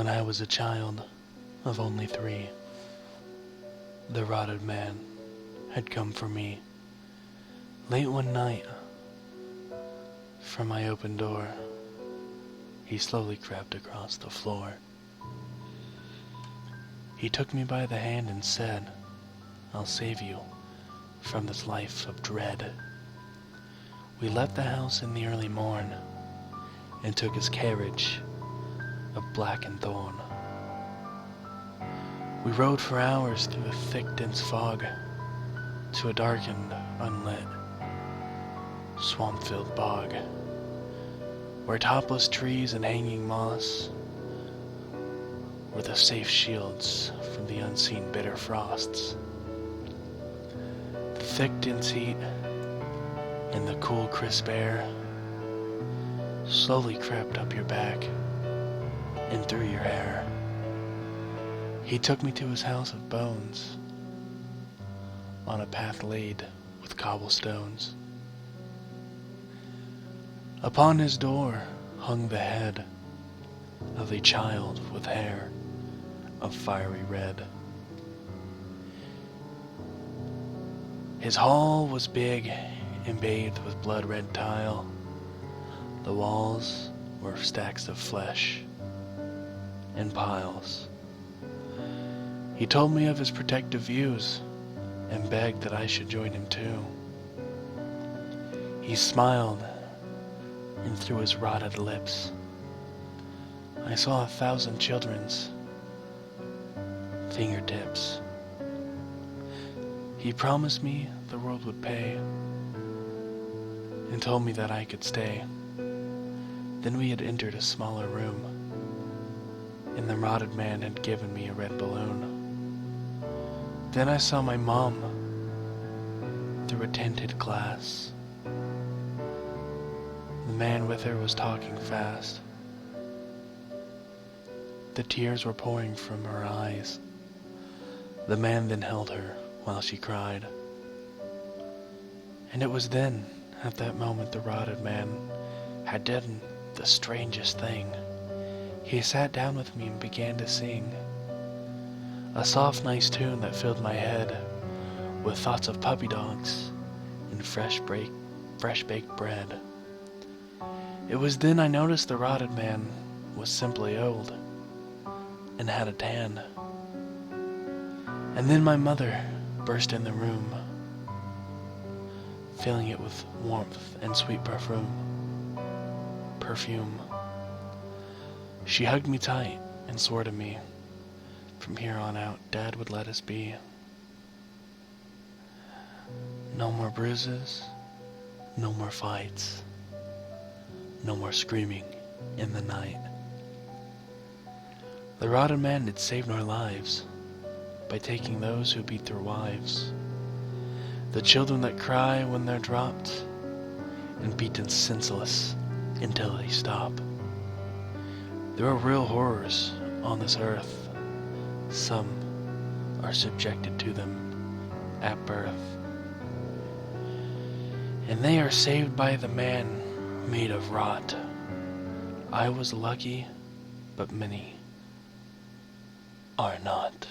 When I was a child of only 3, the rotted man had come for me. Late one night, from my open door, he slowly crept across the floor. He took me by the hand and said, "I'll save you from this life of dread." We left the house in the early morn and took his carriage of black and thorn. We rode for hours through the thick, dense fog to a darkened, unlit, swamp-filled bog, where topless trees and hanging moss were the safe shields from the unseen bitter frosts. The thick, dense heat and the cool, crisp air slowly crept up your back and through your hair. He took me to his house of bones on a path laid with cobblestones. Upon his door hung the head of a child with hair of fiery red. His hall was big and bathed with blood-red tile. The walls were stacks of flesh in piles. He told me of his protective views and begged that I should join him too. He smiled, and through his rotted lips I saw 1,000 children's fingertips. He promised me the world would pay and told me that I could stay. Then we had entered a smaller room, and the rotted man had given me a red balloon. Then I saw my mom through a tinted glass. The man with her was talking fast. The tears were pouring from her eyes. The man then held her while she cried. And it was then, at that moment, the rotted man had done the strangest thing. He sat down with me and began to sing a soft, nice tune that filled my head with thoughts of puppy dogs and fresh baked bread. It was then I noticed the rotted man was simply old and had a tan. And then my mother burst in the room, filling it with warmth and sweet perfume. She hugged me tight and swore to me, from here on out, Dad would let us be. No more bruises, no more fights, no more screaming in the night. The rotted man had saved our lives by taking those who beat their wives, the children that cry when they're dropped and beaten senseless until they stop. There are real horrors on this earth. Some are subjected to them at birth, and they are saved by the man made of rot. I was lucky, but many are not.